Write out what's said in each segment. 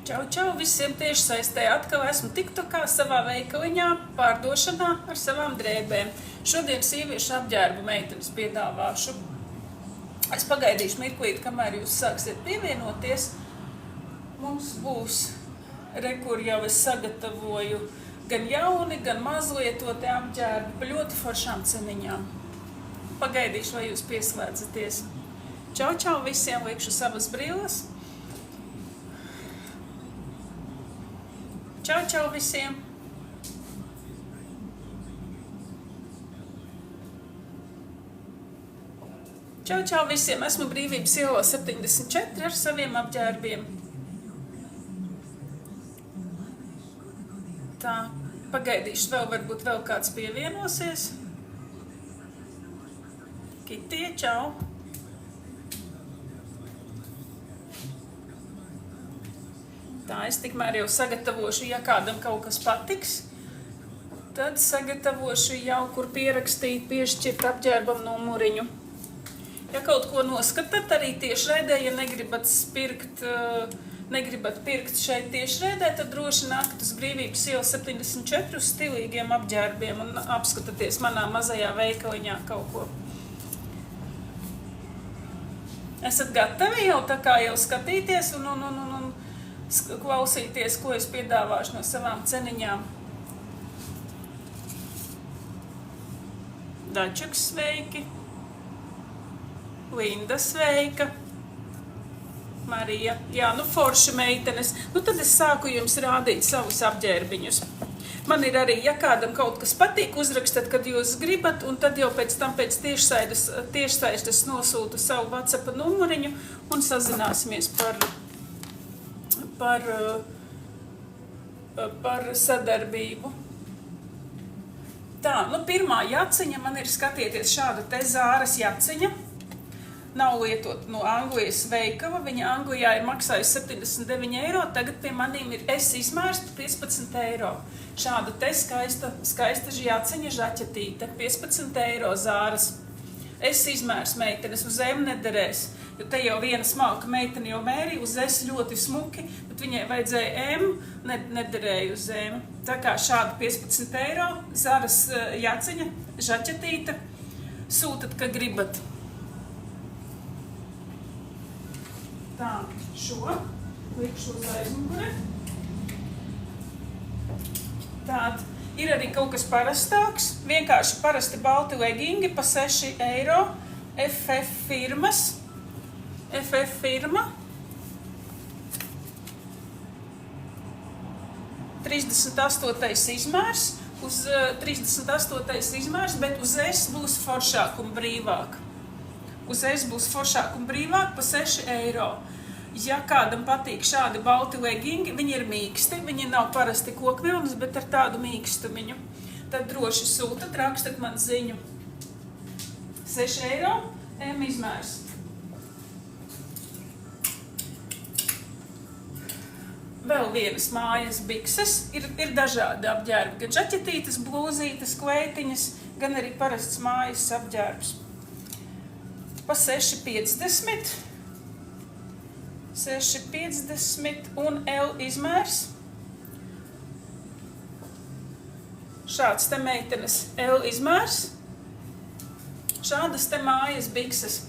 Čau visiem tieši saistē. Atkal esmu TikTokā savā veikaliņā pārdošanā ar savām drēbēm. Šodien sieviešu apģērbu meitenes piedāvāšu. Es pagaidīšu mirklīt, kamēr jūs sāksiet pievienoties. Mums būs kur jau es sagatavoju gan jauni, gan mazlietoti apģērbi pa ļoti foršām ceniņām. Pagaidīšu, vai jūs pieslēdzaties. Čau visiem, likšu savas brilles. Čau visiem! Čau visiem! Esmu Brīvības ielā 74 ar saviem apģērbiem. Tā, pagaidīšu varbūt vēl kāds pievienosies. Kitie, čau! Tā, es tikmēr jau sagatavošu, ja kādam kaut kas patiks, tad sagatavošu jau, kur pierakstīt, piešķirt apģērbam numuriņu. Ja kaut ko noskatāt arī tiešraidē, ja negribat pirkt šeit tiešraidē, tad droši nākat uz Brīvības ielu 74 uz stilīgiem apģērbiem un apskatāties manā mazajā veikaliņā kaut ko. Esat gatavi jau tā kā jau skatīties un klausīties, ko es piedāvāšu no savām ceniņām. Dačuks sveiki, Linda sveika, Marija, jā, forši meitenes. Tad es sāku jums rādīt savus apģērbiņus. Man ir arī, ja kādam kaut kas patīk, uzrakstat, kad jūs gribat, un tad jau pēc tam pēc tiešsaistes nosūtu savu WhatsApp numuriņu un sazināsimies par sadarbību. Tā, pirmā jaciņa man ir, skatieties, šāda te Zāras jaciņa. Nav lietot no Anglijas veikala, viņa Anglijā ir maksājusi 79 eiro, tagad pie manīm ir S izmērs 15 eiro. Šāda te skaista jaciņa žaķetīte, 15 eiro Zāras. S izmērs meitenes, uz M nederēs. Jo te jau viena smalka meitene jau mērīja, uz S ļoti smuki, bet viņai vajadzēja M, nederēja uz M. Tā kā šāda 15 eiro, Zaras jaciņa, žaķetīte, sūtat, ka gribat. Tā, šo likšu uz aizmuguri. Tād, ir arī kaut kas parastāks, vienkārši parasti balti legingi pa 6 eiro, FF firmas. FF firma 38. izmērs, uz 38. izmērs, bet uz S būs foršāk un brīvāk. Uz S būs foršāk un brīvāk pa 6 eiro. Ja kādam patīk šādi balti legingi, viņi ir mīksti, viņi nav parasti kokvilnas, bet ar tādu mīkstumiņu. Tad droši sūtat, rakstat man ziņu. 6 eiro, M izmērs. Vēl vienas mājas bikses, ir dažādi apģērbi, gan žaķetītes, blūzītes, kleitiņas, gan arī parasts mājas apģērbs. Pa 6,50, 6,50 un L izmērs. Šāds te meitenes L izmērs, šādas te mājas bikses.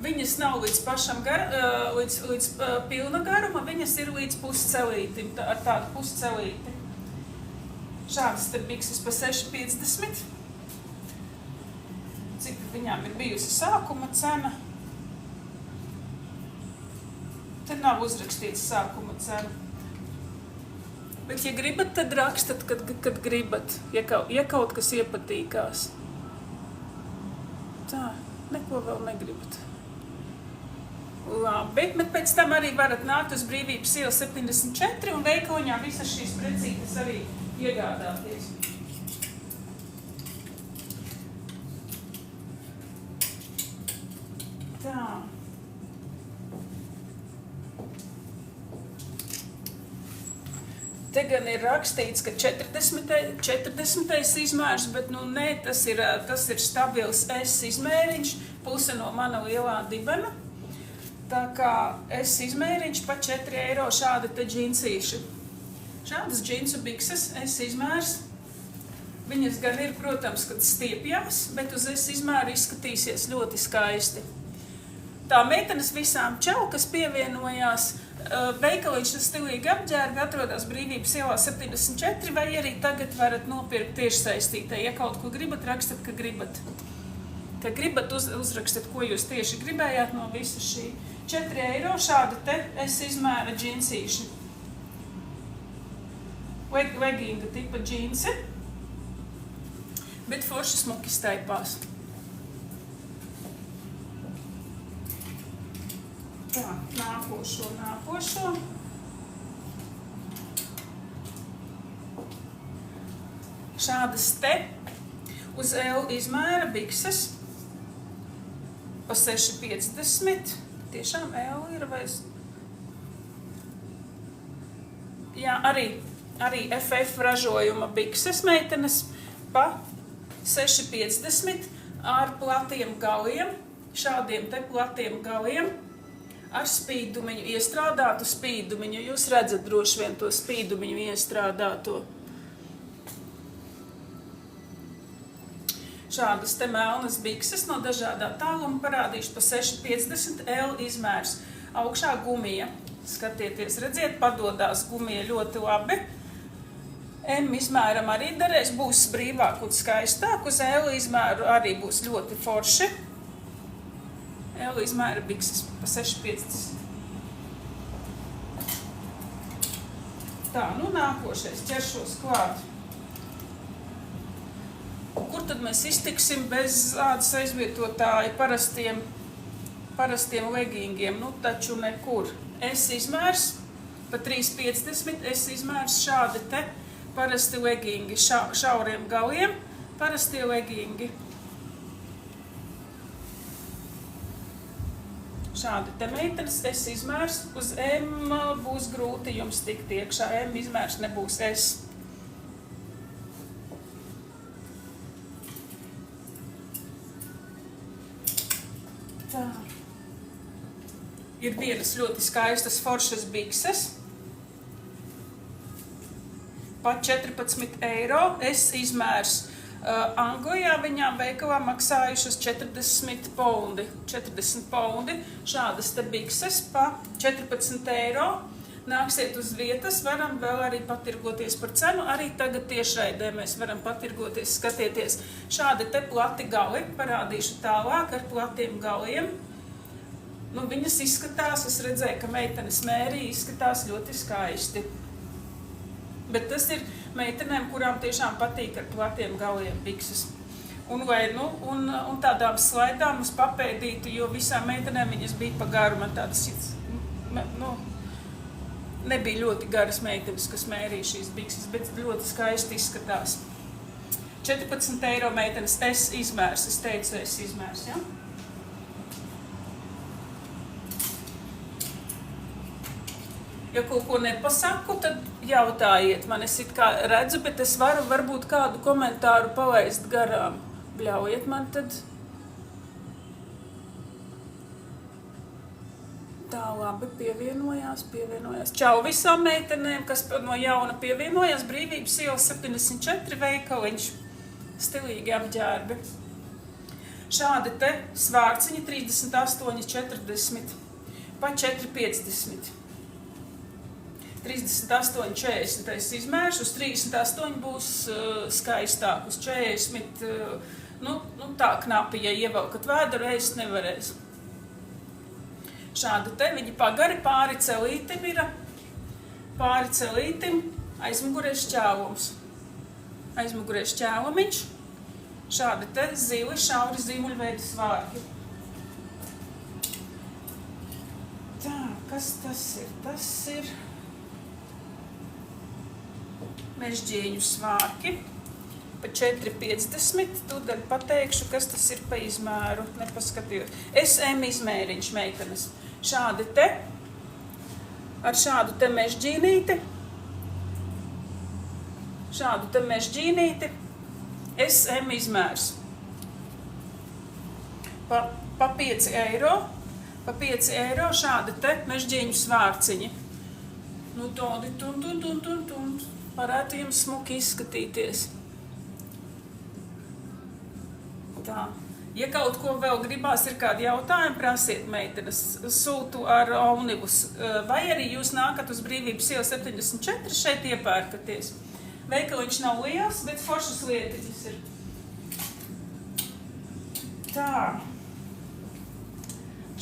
Viņas nav līdz pašam līdz pilna garuma, viņas ir līdz puscelītim, ar tādu puscelīti. Šādas te bikses pa 6,50. Cik viņām ir bijusi sākuma cena? Te nav uzrakstīts sākuma cena. Bet, ja gribat, tad rakstat, kad gribat, ja kaut kas iepatīkās. Tā, neko vēl negribat. Labi, bet pēc tam arī varat nākt uz Brīvības ielu 74 un veikaliņā visas šīs precītes arī iegādāties. Tā. Te gan ir rakstīts, ka 40. izmērs, bet nē, tas ir stabils S izmēriņš, puse no mana lielā dibena. Tā kā es izmēriņš pa 4 eiro šādi te džinsīši. Šādas džinsu bikses es izmērs. Viņas gan ir, protams, kad stiepjās, bet uz es izmēru izskatīsies ļoti skaisti. Tā meitenes visām čau, kas pievienojās. Veikaliņš ar stilīgi apģērbi atrodas Brīvības ielā 74, vai arī tagad varat nopirkt tiešsaistītē. Ja kaut ko gribat, rakstat, ka gribat. Ka gribat, uzrakstat, ko jūs tieši gribējāt no visa šī. 4 eiro šāda te es izmēra džinsīši. Leginga tipa džinsi, bet forši smuki staipās. Tā, nākošo. Šādas te uz L izmēra bikses pa 6,50. Tiešām L ir vai... Jā, arī FF ražojuma bikses meitenes pa 6,50 ar platiem galiem, šādiem te platiem galiem, ar spīdumiņu, iestrādātu spīdumiņu. Jūs redzat droši vien to spīdumiņu iestrādāto. Šādas te melnas bikses no dažādā tāluma parādīšu pa 6,50 L izmērs. Augšā gumija. Skatieties, redziet, padodās gumija ļoti labi. M izmēram arī derēs, būs brīvāk un skaistāk. Uz L izmēru arī būs ļoti forši. L izmēra bikses pa 6,50. Tā, nu nākošais, ķeršos klāt. Kur tad mēs iztiksim bez ādas aizvietotāja parastiem legingiem? Nu, taču nekur. S izmērs pa 3,50, S izmērs šādi te parasti legingi, šauriem galiem, parastie legingi. Šādi te meitenes, S izmērs, uz M būs grūti jums tikt iekšā, M izmērs nebūs S. Tā. Ir vienas ļoti skaistas foršas bikses. Pa 14 eiro. Es izmērs. Anglijā viņām veikalā maksājušas 40 poundi. Šādas te bikses pa 14 eiro. Nāksiet uz vietas, varam vēl arī patirgoties par cenu. Arī tagad tiešraidē mēs varam patirgoties, skatieties. Šādi te plati gali, parādīšu tālāk ar platiem galiem. Nu, viņas izskatās, es redzēju, ka meitenes mērī izskatās ļoti skaisti. Bet tas ir meitenēm, kurām tiešām patīk ar platiem galiem bikses. Un tādām slaidām uz papēdītu, jo visām meitenēm viņas bija pa garu. Man tādas, nebija ļoti garas meitenes, kas mērīja šīs bikses, bet ļoti skaisti izskatās. 14 eiro meitenes S izmērs, es teicu S izmērs, ja? Ja kaut ko nepasaku, tad jautājiet man. Es it kā redzu, bet es varu varbūt kādu komentāru palaist garām. Bļaujiet man tad. Tā labi pievienojās. Čau visām meitenēm, kas no jauna pievienojās. Brīvības iela 74 veikaliņš. Stilīgi apģērbi. Šādi te svārciņi 38,40 pa 4,50. 38,40 izmērs, uz 38 būs skaistāk, uz 40, tā knapi, ja ievelkat vēderu, ēst nevarēs. Šādu te viņi pagari pāri celītim ir, aizmugurē šķēlums. Aizmugurē šķēlumiņš, šādi te zili, šauri zīmuļveidi svārki. Tā, kas tas ir? Tas ir mežģīņu svārki pa 4,50. Tūdaļ pateikšu, kas tas ir pa izmēru. Nepaskatījos. SM izmēriņš meitenes. Šādi te, ar šādu te mežģīnīti. SM izmērs. Pa 5 eiro. pa 5 eiro šādi te mežģīņu svārciņi. Nu, tādi tun. Varētu jums smuki izskatīties. Tā. Ja kaut ko vēl gribās, ir kādi jautājumi, prasiet meitenes, sūtu ar Omnibus. Vai arī jūs nākat uz Brīvības ielu 74, šeit iepērkaties. Veikaliņš nav liels, bet foršas lietiņas ir. Tā.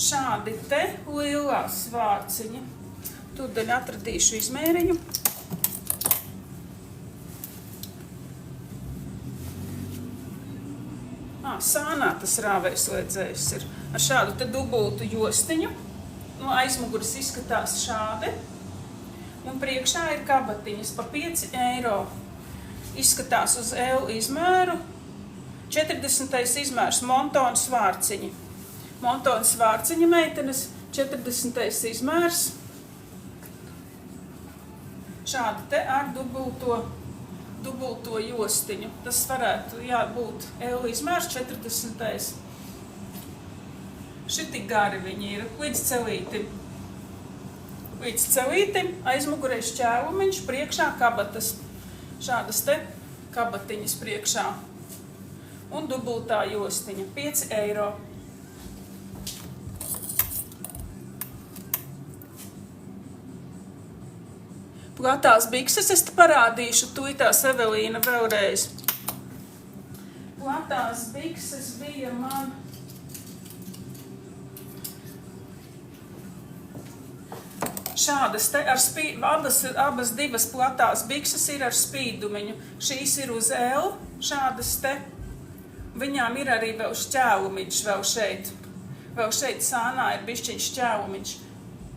Šādi te lielā svārciņa. Tūdaļ atradīšu izmēriņu. Sānā tas rāvējs liedzējs ir ar šādu te dubultu jostiņu. No aizmuguras izskatās šādi. Un priekšā ir kabatiņas pa 5 eiro. Izskatās uz L izmēru. 40. izmērs Montona svārciņi. Montona svārciņa meitenes, 40. izmērs. Šādi te ar dubulto jostiņu. Tas varētu būt L izmērs 40. Šitik gari viņi ir līdz celītim. Līdz celītim aizmugurē šķēlumiņš, priekšā kabatas. Šādas te kabatiņas priekšā. Un dubultā jostiņa. 5 eiro. Platās bikses es te parādīšu, tuitās Evelīna vēlreiz. Platās bikses bija man šādas te ar abas divas platās bikses ir ar spīdumiņu. Šīs ir uz L, šādas te. Viņām ir arī vēl šķēlumiņš vēl šeit. Vēl šeit sānā ir bišķiņš šķēlumiņš.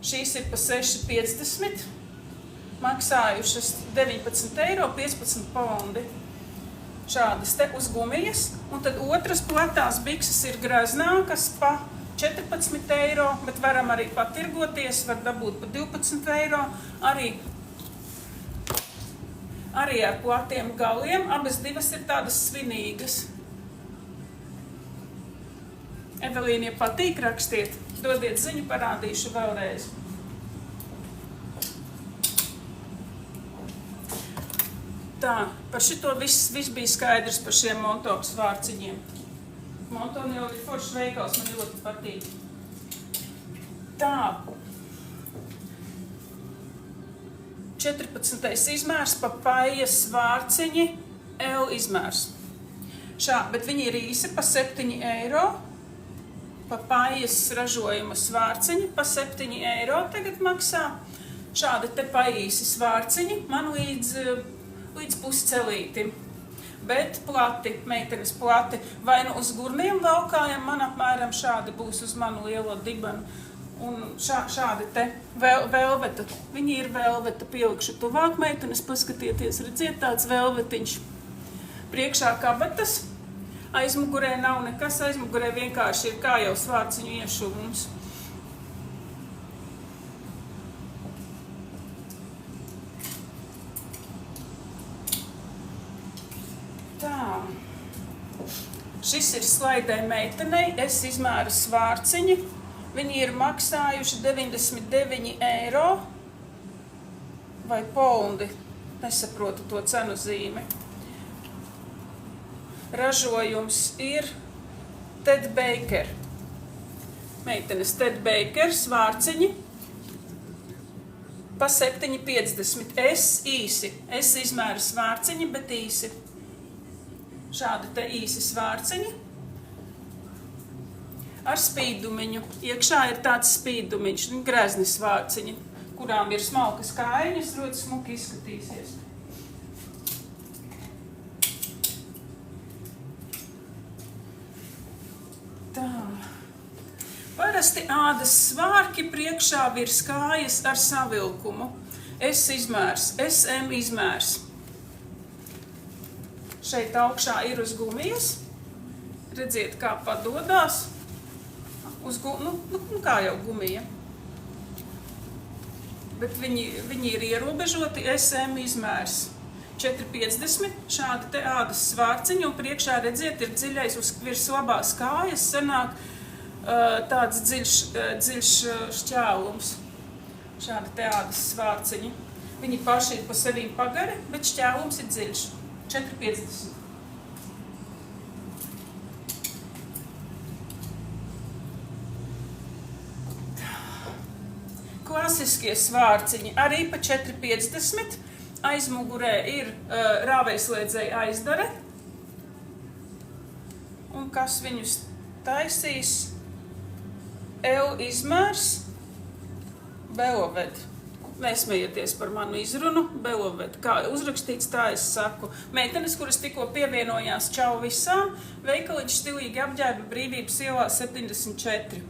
Šīs ir pa 6,50. Maksājušas 19 eiro, 15 pondi. Šādas te uz gumijas. Un tad otras platās bikses ir greznākas pa 14 eiro, bet varam arī patirgoties, var dabūt pa 12 eiro. Arī ar platiem galiem. Abas divas ir tādas svinīgas. Evelīna, ja patīk, rakstiet. Dodiet ziņu, parādīšu vēlreiz. Tā, par šito viss bija skaidrs par šiem Montona svārciņiem. Montona jau ir foršs veikals, man ļoti patīk. Tā. 14. izmērs Papajas svārciņi, L izmērs. Bet viņi ir īsi pa 7 eiro. Papajas ražojuma svārciņi pa 7 eiro tagad maksā. Šādi te paīsi svārciņi man līdz puscelītim. Bet plati, meitenes plati, vai nu uz gurniem valkājam, man apmēram šādi būs uz manu lielo dibanu. Un šādi te velveta, viņi ir velveta, pielikšu tuvāk meitenes, paskatieties, redziet tāds velvetiņš. Priekšā kabatas, aizmugurē nav nekas, aizmugurē vienkārši ir kā jau svārciņu iešuvums. Tā. Šis ir slaidai meitenei, S izmēra svārciņi. Viņi ir maksājuši 99 eiro vai poundi. Nesaprotu to cenu zīmi. Ražojums ir Ted Baker. Meitenes Ted Baker svārciņi pa 7,50. S īsi. S izmēra svārciņi, bet īsi. Šādi te īsi svārciņi ar spīdumiņu. Iekšā ir tāds spīdumiņš, grezni svārciņi, kurām ir smalkas kājiņas, ļoti smuki izskatīsies. Tā. Parasti ādas svārki priekšā virs kājas ar savilkumu. S izmērs, SM izmērs. Šeit augšā ir uz gumijas. Redziet, kā padodās. Kā jau gumija. Bet viņi ir ierobežoti SM izmērs. 4,50. Šādi te ādas svārciņi. Un priekšā, redziet, ir dziļais uz virs labās kājas. Sanāk tāds dziļš šķēlums. Šādi te ādas svārciņi. Viņi paši ir pa sevīm pagari, bet šķēlums ir dziļš. 4,50. Klasiskie svārciņi arī pa 4,50. Aizmugurē ir rāvējslēdzēja aizdare. Un kas viņus taisīs? L izmērs, Beloved. Nesmējieties par manu izrunu, Beloved. Kā uzrakstīts, tā es saku. Meitenes, kuras tikko pievienojās, čau visām, veikaliņš stilīgi apģērba Brīvības ielā 74.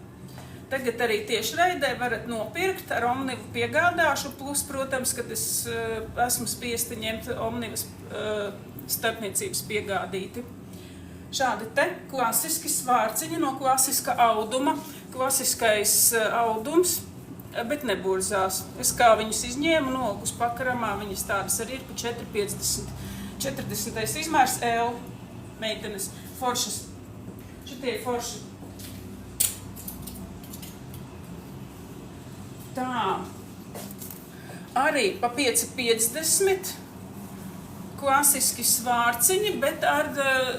Tagad arī tieši raidē varat nopirkt, ar Omnivu piegādāšu, plus, protams, kad es esmu spiesti ņemt Omnivas starpniecības piegādīti. Šādi te klasiski svārciņi no klasiska auduma, klasiskais audums, bet neburzās. Es kā viņus izņēmu, noliku uz pakaramā, viņas tādas arī ir pa 4,50. 40. izmērs L, meitenes, foršas. Šitie ir forši. Tā, arī pa 5,50 klasiski svārciņi, bet ar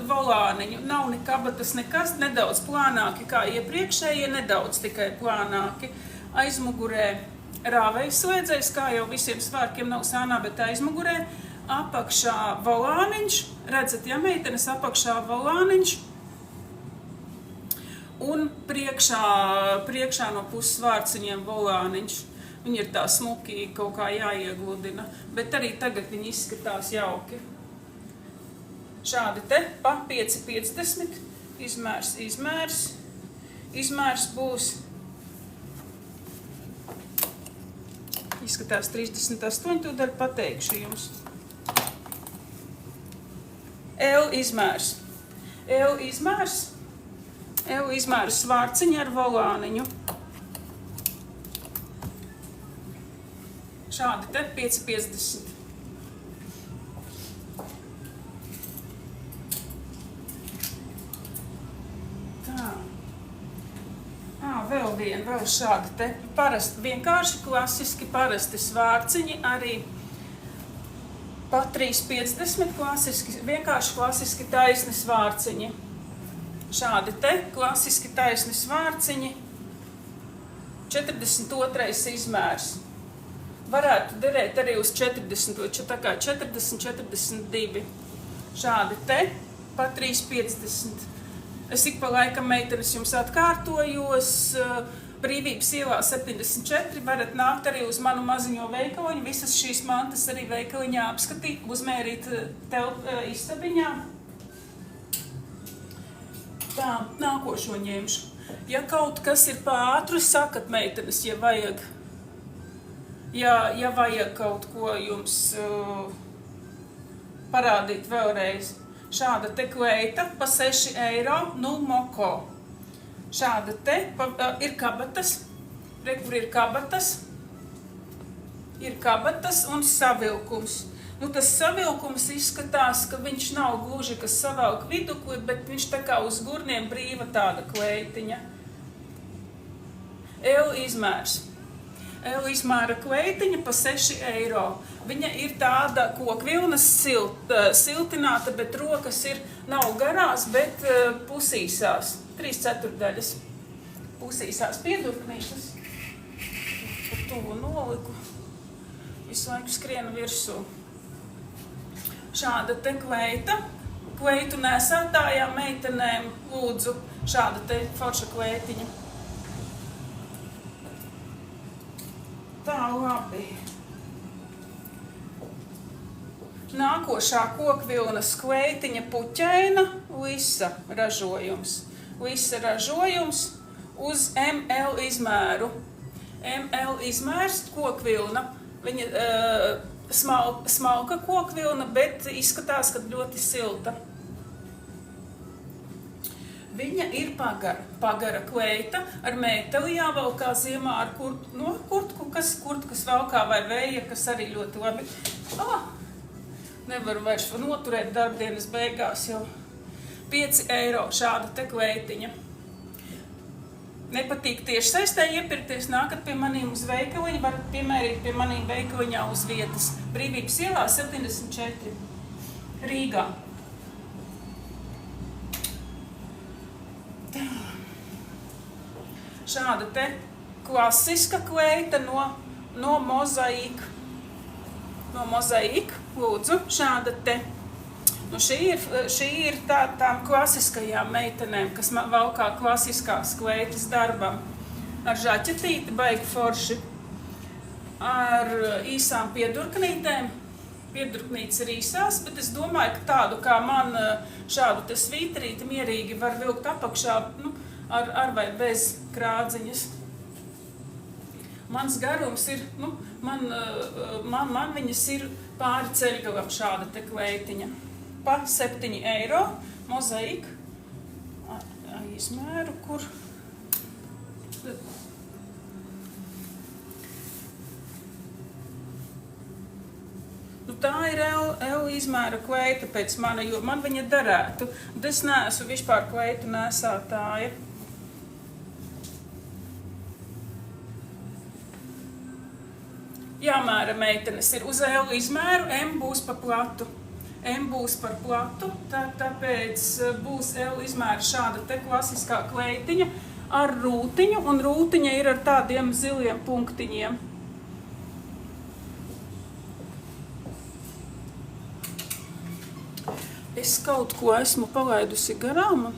volāniņu. Nav ne kabatas, nekas, nedaudz plānāki kā iepriekšējie, nedaudz tikai plānāki. Aizmugurē rāvējslēdzējs, kā jau visiem svārkiem nav sānā, bet aizmugurē apakšā volāniņš. Redzat, ja meitenes apakšā volāniņš un priekšā no puses svārciņiem volāniņš. Viņi ir tā smuki, kaut kā jāiegludina, bet arī tagad viņi izskatās jauki. Šādi te pa 5,50 izmērs būs, izskatās 38, tūdaļ pateikšu jums. L izmērs svārciņi ar volāniņu. Šādi te 5,50. Tā. Vēl šādi te parasti, vienkārši klasiski parasti svārciņi, arī pa 3,50 klasiski, vienkārši klasiski taisni svārciņi. Šādi te klasiski taisni svārciņi, 42. izmērs. Varētu derēt arī uz 40, tā kā 40, 42. Šādi te pa 3,50. Es ik pa laikam, meitenes, jums atkārtojos. Brīvības ielā 74. Varat nākt arī uz manu maziņo veikaliņu. Visas šīs mantas arī veikaliņā apskatīt, uzmērīt istabiņā. Tā, nākošo ņemšu. Ja kaut kas ir pa ātru, sakat, meitenes, ja vajag. Ja vajag kaut ko jums parādīt vēlreiz. Šāda te kleita pa 6 eiro, nu moko. Šāda te ir kabatas, kur ir kabatas un savilkums. Nu, tas savilkums izskatās, ka viņš nav gluži, kas savelk vidukli, bet viņš tā kā uz gurniem brīva tāda kleitiņa. L izmēra kleitiņa pa 6 eiro. Viņa ir tāda kokvilnas siltināta, bet rokas nav garās, bet pusīsās. 3/4 pusīsās. Piedurknīšas. Par tuvu noliku. Visu laiku skrienu virsū. Šāda te kleita. Kleitu nesētājām meitenēm lūdzu. Šāda te forša kleitiņa. Tā, labi. Nākošā kokvilnas kleitiņa puķaina, Lisa ražojums. Lisa ražojums uz ML izmēru. ML izmērs kokvilna. Viņa smalka kokvilna, bet izskatās, ka ļoti silta. Viņa ir pagara kleita ar mēteli jāvalkā ziemā ar kurtku, kas valkā vai vēja, kas arī ļoti labi. Nevaru vairs noturēt darbdienas beigās jau. 5 eiro šāda te kleitiņa. nepatīk tieši saistē iepirkties, nākat pie maniem uz veikaliņu, varat piemērīt pie maniem veikaliņā uz vietas. Brīvības ielā 74 Rīgā. Tā. Šāda te klasiska kleita no mozaika. No mozaika, lūdzu, šāda te. Nu, šī ir tām klasiskajām meitenēm, kas valkā klasiskās kleitas darbam. Ar žaķetīti, baigi forši, ar īsām piedurknītēm. Piedurknītes ir īsās, bet es domāju, ka tādu kā man šādu te svītrīti mierīgi var vilkt apakšā, nu, ar vai bez krādziņas. Mans garums ir, nu, man viņas ir pāri ceļgalam šāda te kleitiņa. Pa 7 eiro, mozaika, izmēru, kur. Nu, tā ir L izmēra kleita pēc mana, jo man viņa derētu. Es neesmu vispār kleitu nesātāja. Jāmēra meitenes ir uz L izmēru, M būs pa platu. M būs par platu, tāpēc būs L izmēra šāda te klasiskā kleitiņa ar rūtiņu, un rūtiņa ir ar tādiem ziliem punktiņiem. Es kaut ko esmu palaidusi garām.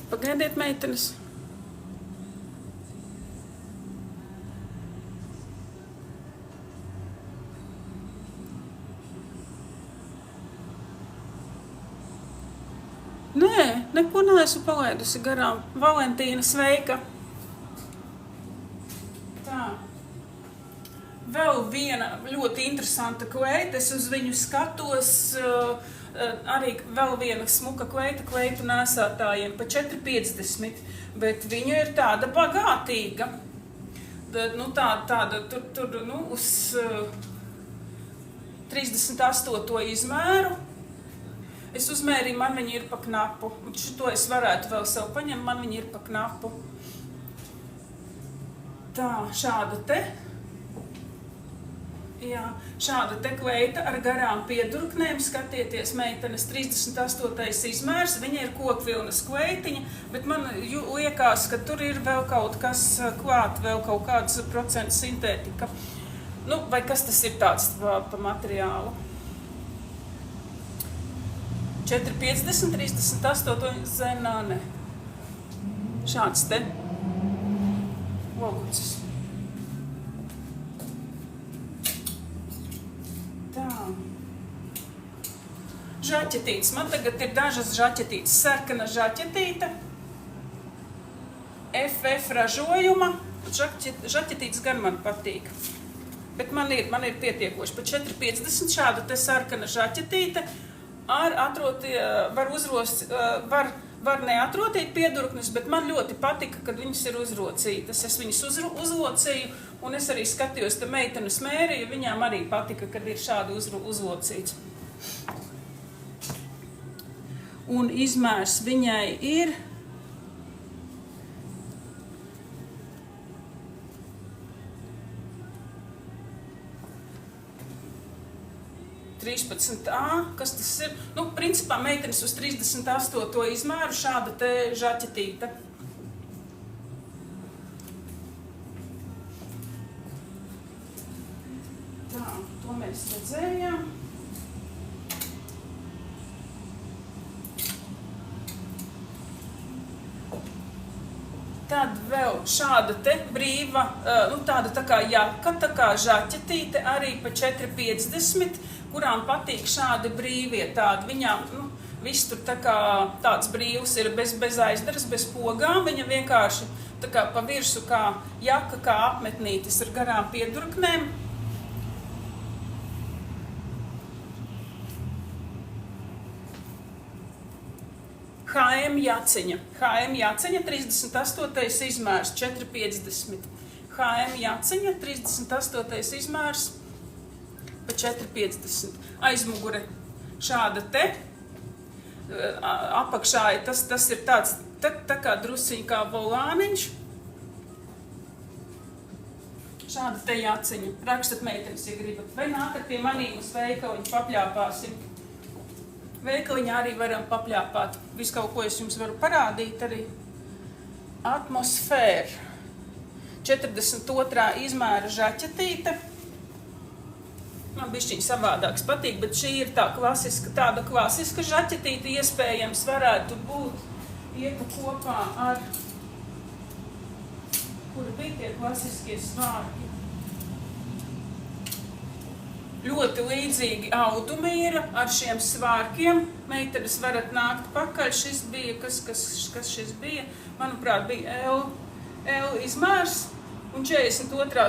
Pagaidiet, meitenes. Nē, neko neesmu palaidusi garām. Valentīna, sveika! Tā. Vēl viena ļoti interesanta kleita. Es uz viņu skatos. Arī vēl viena smuka kleitu nesātājiem pa 4,50. Bet viņa ir tāda bagātīga. Nu, tāda tur nu, uz 38. izmēru. Es uzmērīju, man viņa ir pa knapu. Un šito es varētu vēl sev paņemt, man viņa ir pa knapu. Tā, šāda te. Jā, šāda te kleita ar garām piedurknēm. Skatieties, meitenes, 38. izmērs. Viņa ir kokvilnas kleitiņa, bet man liekas, ka tur ir vēl kaut kas klāt, vēl kaut kāds procents sintētika. Nu, vai kas tas ir tāds pa materiālu? 4,50, 38 zenāne. Šāds te logucis. Tā. Žaķetītes. Man tagad ir dažas žaķetītes. Sarkana žaķetīte. FF ražojuma. Žaķetītes gan man patīk. Bet man ir pietiekoši. Pa 4,50 šāda te sarkana žaķetīte. Var neatrotīt piedurknes, bet man ļoti patika, kad viņas ir uzrocītas. Es viņas uzlocīju, un es arī skatījos te meitenu smēriju, viņām arī patika, kad ir šādi uzlocīts. Un izmērs viņai ir 13A, kas tas ir? Nu, principā meitenes uz 38. izmēru šāda te žaķetīte. Tā, to mēs redzējām. Tad vēl šāda te brīva, nu tāda tā kā jaka, tā kā žaķetīte, arī pa 4,50, kurām patīk šādi brīvie tādi. Viņām, nu, viss tur tā kā tāds brīvs ir bez aizdaras, bez pogām. Viņa vienkārši tā kā pa virsu kā jaka, kā apmetnītis ar garām piedurknēm. HM jaciņa. HM jaciņa 38. izmērs 4,50. HM jaciņa 38. izmērs pa 4,50. Aizmugure šāda te. Apakšā tas ir tāds tā kā drusciņ kā volāniņš. Šāda te jaciņa. Rakstat meitenes, ja gribat. Vai nākat pie manīm uz veikaliņu, papļāpāsim. Veikaliņā arī varam papļāpāt. Visu kaut ko es jums varu parādīt arī. Atmosfēra. 42. izmēra žaķetīte. Man bišķiņ savādāks patīk, bet šī ir tāda klasiska žaķetīte. Iespējams varētu būt ieta kopā ar, kur bija tie klasiskie svārki. Ļoti līdzīgi audumi ir ar šiem svārkiem. Meitenes varat nākt pakaļ. Šis bija, kas šis bija? Manuprāt, bija L izmērs. Un 42.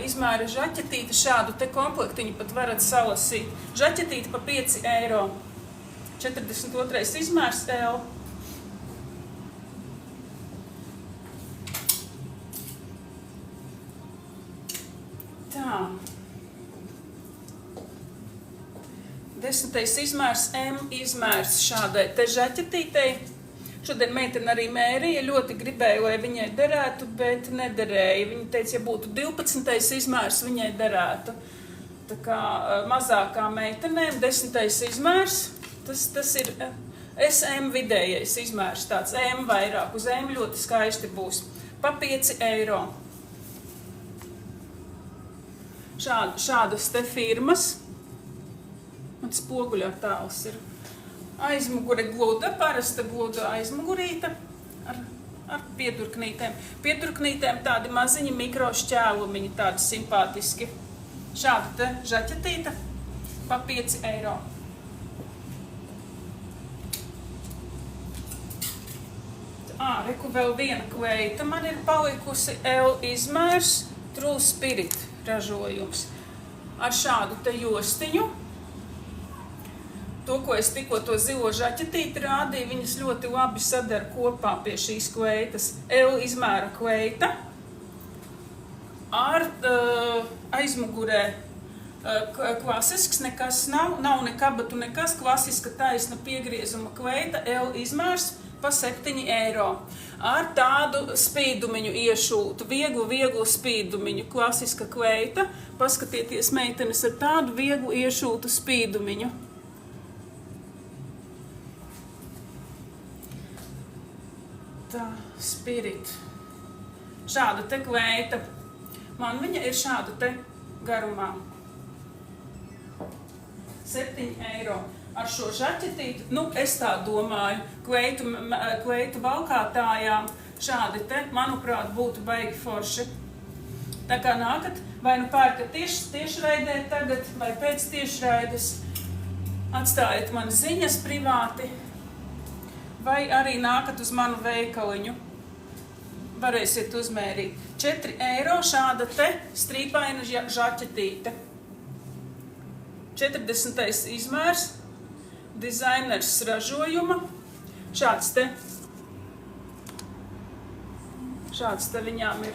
izmēra žaķetīte, šādu te komplektiņu pat varat salasīt. Žaķetīte pa 5 eiro. 42. izmērs L. Tā. 10. izmērs M izmērs šādai te žaķetītei. Šodien meitene arī mērīja, ļoti gribēja, lai viņai derētu, bet nederēja. Viņa teica, ja būtu 12. izmērs, viņai derētu. Tā kā mazākā meitenēm 10. izmērs, tas ir SM vidējais izmērs, tāds M vairāk, uz M ļoti skaisti būs. Pa 5 eiro. Šādas te firmas, un spoguļā tāls ir. Aizmugure gluda, parasta gluda aizmugurīta ar piedurknītēm. Piedurknītēm tādi maziņi mikrošķēlumiņi, tādi simpātiski. Šāda te žaķetīta pa 5 eiro. Reku vēl viena kleita man ir palikusi L izmērs, True Spirit ražojums. Ar šādu te jostiņu. To, ko es tikko to zilo žaķetīti rādīju, viņas ļoti labi sadara kopā pie šīs kleitas. L izmēra kleita ar aizmugurē klasisks, nekas nav ne kabatu, nekas, klasiska taisna piegriezuma kleita, L izmērs pa 7 eiro. Ar tādu spīdumiņu iešūtu, vieglu spīdumiņu, klasiska kleita. Paskatieties, meitenes, ar tādu vieglu iešūtu spīdumiņu. Tā, Spirit. Šāda te kleita. Man viņa ir šāda te garumā. 7 eiro. Ar šo žaķetīti, es tā domāju, kleitu valkātājām šādi te, manuprāt, būtu baigi forši. Tā kā nākat, vai nu pērkat tiešraidē tagad, vai pēc tiešraides, atstājiet man ziņas privāti, vai arī nākat uz manu veikaliņu, varēsiet uzmērīt. 4 eiro šāda te strīpaina žaķetīte. 40. izmērs, dizainers ražojuma, šāds te viņām ir.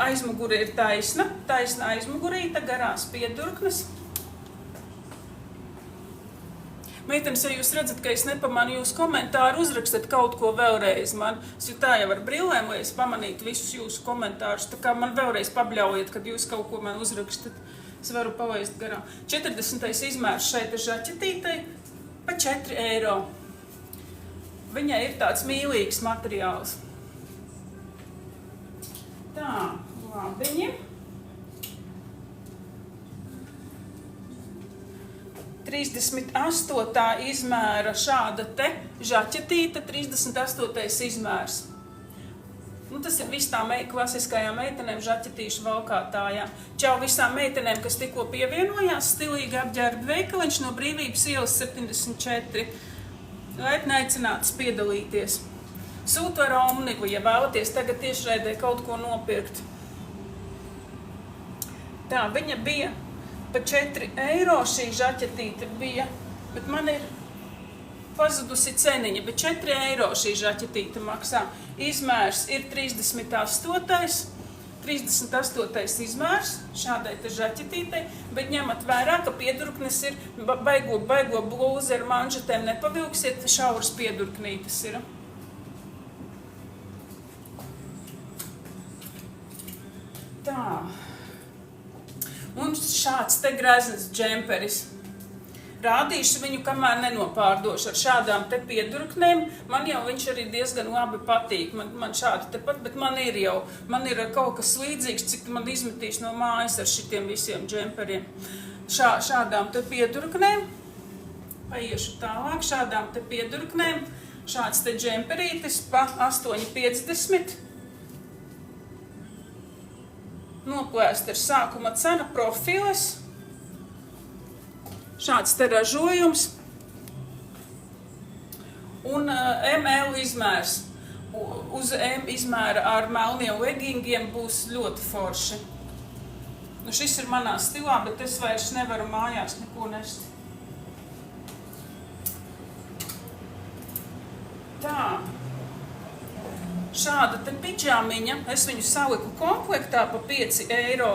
Aizmugure ir taisna aizmugurīta, garās piedurknes. Meitenes, ja jūs redzat, ka es nepamanu jūsu komentāru, uzrakstat kaut ko vēlreiz man. Es jau tā jau ar brillēm, lai es pamanītu visus jūsu komentārus. Tā kā man vēlreiz pabļaujiet, kad jūs kaut ko man uzrakstat. Es varu palaist garām. 40. izmērs šeit ir žaķetītei pa 4 eiro. Viņai ir tāds mīlīgs materiāls. Tā, labiņi. 38. izmēra šāda te žaķetīte, 38. izmērs. Tas ir visām klasiskajām meitenēm žaķetīšu valkātājām. Čau visām meitenēm, kas tikko pievienojās, stilīgi apģērba veikaliņš no Brīvības ielas 74. Laipni aicināts piedalīties. Sūtu ar Omnigu, ja vēlaties tagad tiešraidē kaut ko nopirkt. Tā, viņa bija pa 4 eiro šī žaķetīte bija, bet man ir pazudusi ceniņa, bet 4 eiro šī žaķetīte maksā. Izmērs ir 38. 38. izmērs šādai te žaķetītei, bet ņemat vērā, ka piedurknes ir baigo blūzi ar manžetēm nepavilksiet, šauras piedurknītes ir. Tā. Un šāds te greznas džemperis. Rādīšu viņu, kamēr nenopārdošu ar šādām te piedurknēm. Man jau viņš arī diezgan labi patīk. Man šādi tepat, bet man ir kaut kas līdzīgs, cik man izmetīs no mājas ar šitiem visiem džemperiem. Šādām te piedurknēm. Paiešu tālāk. Šādām te piedurknēm. Šāds te džemperītis pa 8,50. Noplēst ar sākuma cena profiles. Šāds te ražojums un ML izmērs. Uz M izmēra ar melniem legingiem būs ļoti forši. Nu, šis ir manā stilā, bet es vairs nevaru mājās neko nest. Tā. Šāda te pidžāmiņa, es viņu saliku komplektā pa 5 eiro.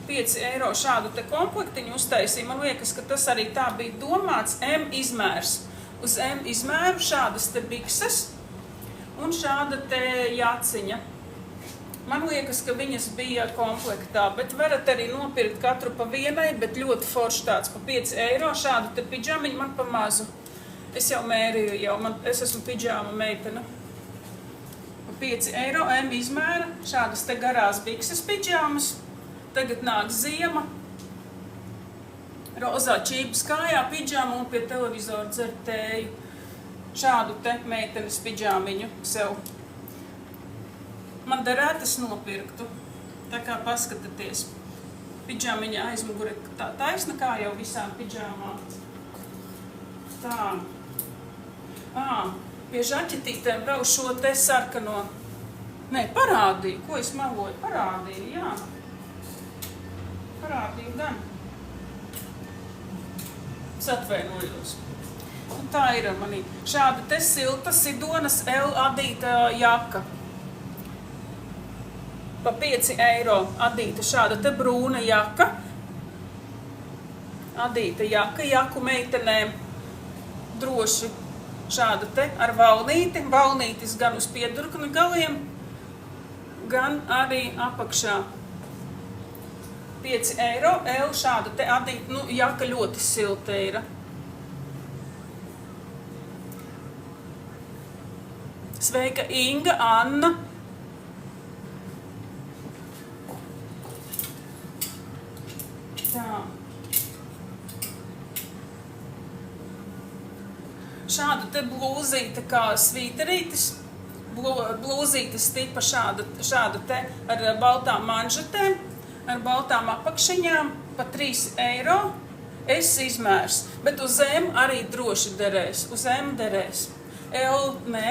5 eiro šādu te komplektiņu uztaisīju. Man liekas, ka tas arī tā bija domāts. M izmērs. Uz M izmēru šādas te bikses un šāda te jaciņa. Man liekas, ka viņas bija komplektā, bet varat arī nopirkt katru pa vienai, bet ļoti forši tāds pa 5 eiro. Šādu te pidžāmiņu man pa mazu. Es jau mērīju, es esmu pidžāma meitene. Pa 5 eiro M izmēra šādas te garās bikses pidžāmas. Tagad nāk ziema, rozā čības kājā pidžāma un pie televizora dzer tēju. Šādu te meitenes pidžāmiņu sev. Man derētu es nopirktu, tā kā paskatieties. Pidžāmiņa aizmugure tā taisna kā jau visām pidžāmām. Tā. Pie žaķetītēm vēl šo te sarkano. Nē, parādīju, ko es meloju, parādīju, jā. Parādīju gan. Es atvainojos. Un tā ir manī. Šāda te silta Sidonas L adīta jaka. Pa 5 eiro adīta šāda te brūna jaka. Adīta jaka, jaku meitenēm droši. Šāda te ar valnīti. Valnītis gan uz piedurkni galiem, gan arī apakšā. 5 eiro, L šāda te adīta, nu, jaka ļoti silta ir. Sveika Inga, Anna. Tā. Šāda te blūzīte kā svīterītis. Blūzītes tipa šāda te ar baltām manžetēm. Ar baltām apakšiņām pa 3 eiro. S izmērs, bet uz M arī droši derēs. Uz M derēs. L nē,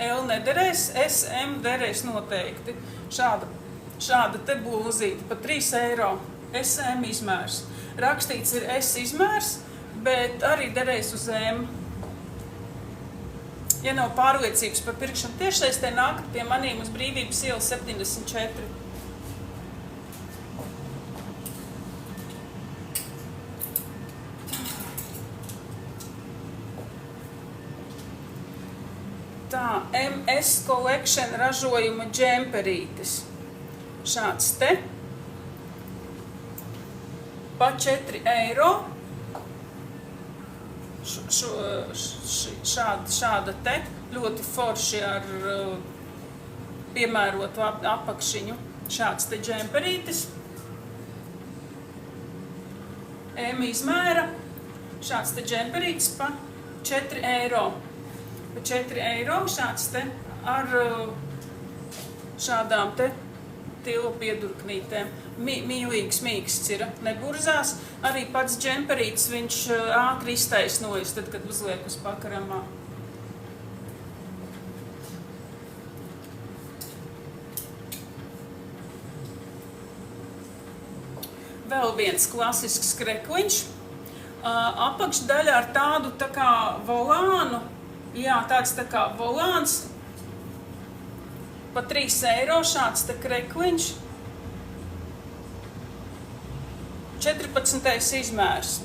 L nederēs, S, M derēs noteikti. Šāda te blūzīte pa 3 eiro. S, M izmērs. Rakstīts ir S izmērs, bet arī derēs uz M. Ja nav pārliecības par pirkšanu tiešsaistē, nākat pie manīm uz Brīvības iela 74. Tā, MS Collection ražojuma džemperītis. Šāds te. Pa 4 eiro. Šāda te. Ļoti forši ar piemērotu apakšiņu. Šāds te džemperītis. M izmēra. Šāds te džemperītis pa 4 eiro. Pa 4 eiro šāds te ar šādām te tilu piedurknītēm. Mīlīgs mīksts ir, neburzās. Arī pats džemperītis viņš ātri iztaisnojas, tad, kad uzliek uz pakaramā. Vēl viens klasisks krekliņš. Apakšdaļa ar tādu tā kā volānu. Jā, tāds tā kā volāns. pa 3 eiro šāds te krekliņš. 14. izmērs.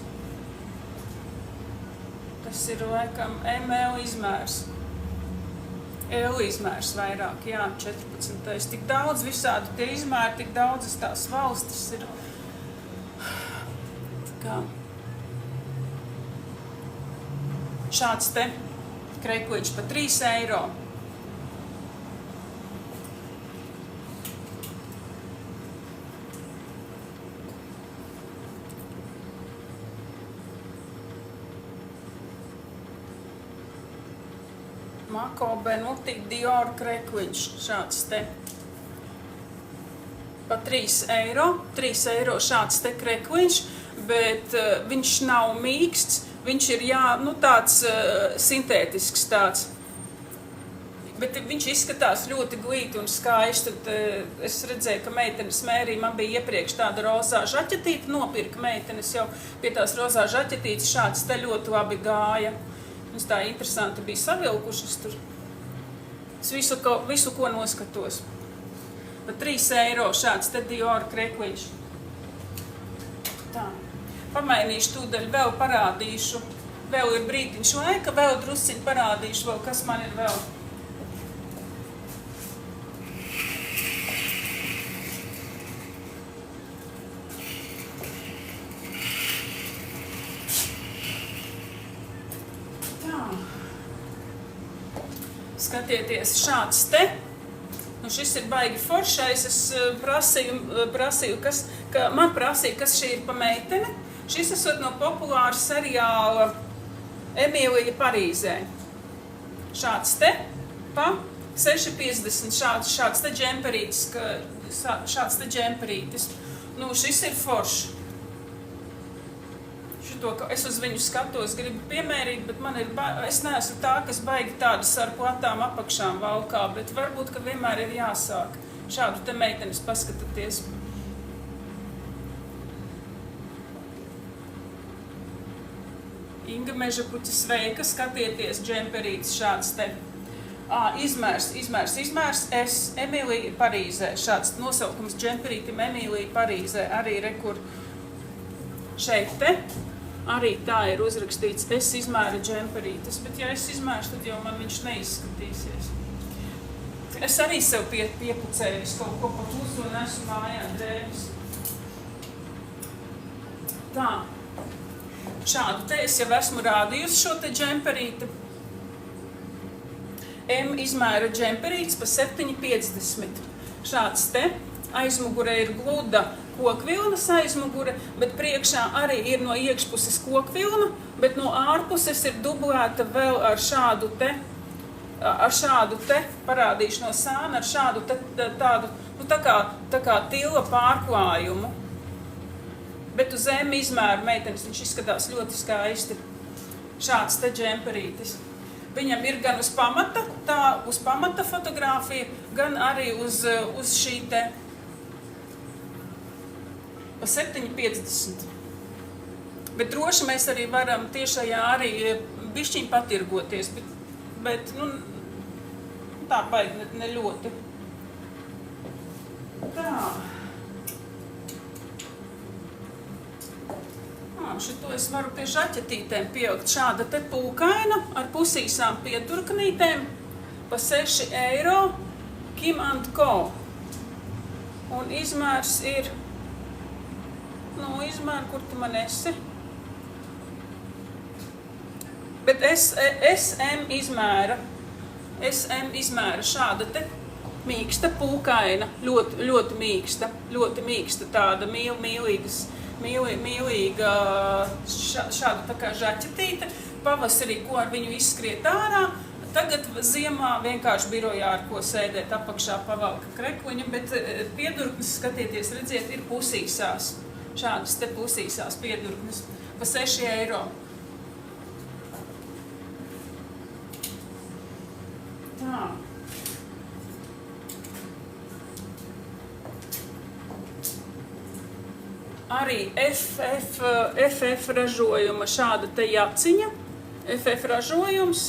Tas ir laikam ML izmērs. L izmērs vairāk, jā, 14. Tik daudz visādi tie izmēri, tik daudzas tās valstis ir. Tā kā. Šāds te krekliņš pa 3 eiro. Mako Benuti Dior krekliņš, šāds te. Pa 3 eiro. 3 eiro šāds te krekliņš, bet viņš nav mīksts, viņš ir tāds sintētisks tāds. Bet viņš izskatās ļoti glīti un skaisti. Es redzēju, ka meitenes mērīja, man bija iepriekš tāda rozā žaķetīte, nopirka meitenes jau pie tās rozā žaķetītes, šāds te ļoti labi gāja. Mums tā interesanti bija savilkušas tur. Es visu, ko noskatos. Pa 3 eiro šāds te Dior krekliņš. Tā. Pamainīšu tūdaļ, vēl parādīšu. Vēl ir brītiņš laika, vēl drusciņi parādīšu, vēl kas man ir vēl. Skatieties, šāds te. Nu, šis ir baigi foršais. Es prasīju, man prasīja, kas šī ir pa meitene. Šis esot no populāra seriāla Emīlija Parīzē. Šāds te pa 6,50. Šāds te džemperītis. Nu, šis ir foršs. Es uz viņu skatos, gribu piemērīt, bet es neesmu tā, kas baigi tādas ar platām apakšām valkā, bet varbūt, ka vienmēr ir jāsāk. Šādu te meitenes paskatieties. Inga Mežapuķa sveika, skatieties, džemperītis šāds te. Izmērs. Es Emīlija Parīzē, šāds nosaukums džemperītim Emīlija Parīzē, arī rekur šeit te. Arī tā ir uzrakstīts, es izmēru džemperītes, bet ja es izmēru, tad jau man viņš neizskatīsies. Es arī sev piepucēju kaut ko pa pusu un esmu mājā drēbes. Tā. Šādu te es jau esmu rādījusi šo te džemperīti. M izmēra džemperīts pa 7,50. Šāds te. Aizmugure ir gluda kokvilnas aizmugure, bet priekšā arī ir no iekšpuses kokvilna, bet no ārpuses ir dublēta vēl ar šādu te, parādīšu no sāna, ar šādu te, tādu, nu tā kā tila pārklājumu. Bet uz M izmēru meitenes viņš izskatās ļoti skaisti. Šāds te džemperītis. Viņam ir gan uz pamata fotogrāfija, gan arī uz šī te pa 7,50. Bet droši mēs arī varam tiešajā arī bišķiņ patirgoties, bet nu, tā baigi ne ļoti. Tā. Šito es varu pie žaķetītēm pieaugt. Šāda te pulkaina ar pusīsām piedurknītēm pa 6 eiro Kim & Co. Un izmērs ir izmēru, kur tu man esi. Bet SM izmēra šāda te mīksta pulkaina, ļoti mīksta, tāda mīlīga šāda tā kā žaķetīte. Pavasarī, ko ar viņu izskriet ārā, tagad ziemā vienkārši birojā, ar ko sēdēt apakšā pavalka krekliņu, bet piedurknes, skatieties, redziet, ir pusīsās. Šādas te pusīsās piedurknes pa 6 eiro. Tā. Arī FF ražojuma šāda te jaciņa. FF ražojums.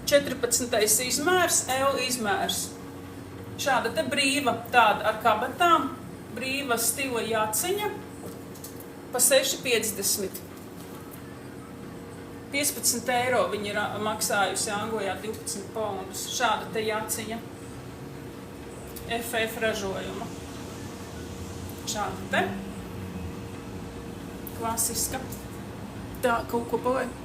14. izmērs, L izmērs. Šāda te brīva tāda ar kabatām, brīva stila jaciņa pa 6,50. 15 eiro viņi ir maksājusi Anglijā 12 poundus. Šāda te jaciņa. FF ražojuma. Šāda te. Klasiska. Tā, kaut ko paliek.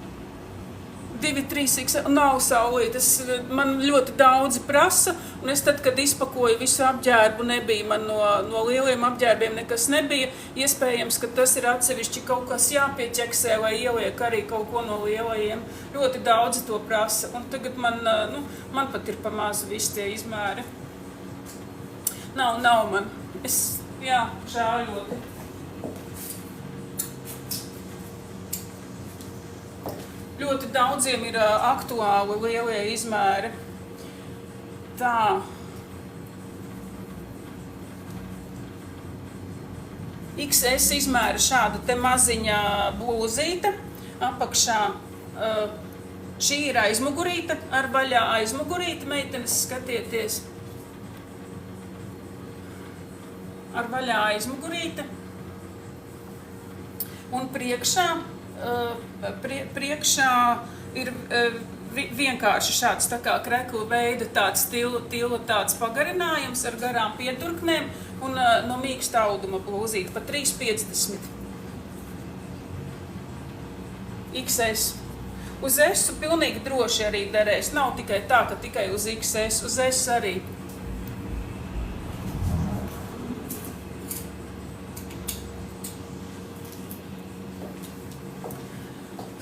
2,3 nav saulītes, man ļoti daudzi prasa, un es tad, kad izpakoju visu apģērbu, nebija man no lieliem apģērbiem nekas nebija. Iespējams, ka tas ir atsevišķi kaut kas jāpieķeksē, lai ieliek arī kaut ko no lielajiem. Ļoti daudzi to prasa, un tagad man pat ir pa mazu visi tie izmēri. Nav man. Žēl ļoti. Ļoti daudziem ir aktuāli lielie izmēri. Tā. XS izmēra šāda te maziņa blūzīte. Apakšā šī ir aizmugurīte, ar vaļā aizmugurīte, meitenes, skatieties. Ar vaļā aizmugurīte. Un priekšā ir vienkārši šāds tā kā krekla veida tāds tila tāds pagarinājums ar garām piedurknēm un no mīksta auduma blūzīte pa 3,50. XS. Uz S pilnīgi droši arī derēs. Nav tikai tā, ka tikai uz XS, uz S arī.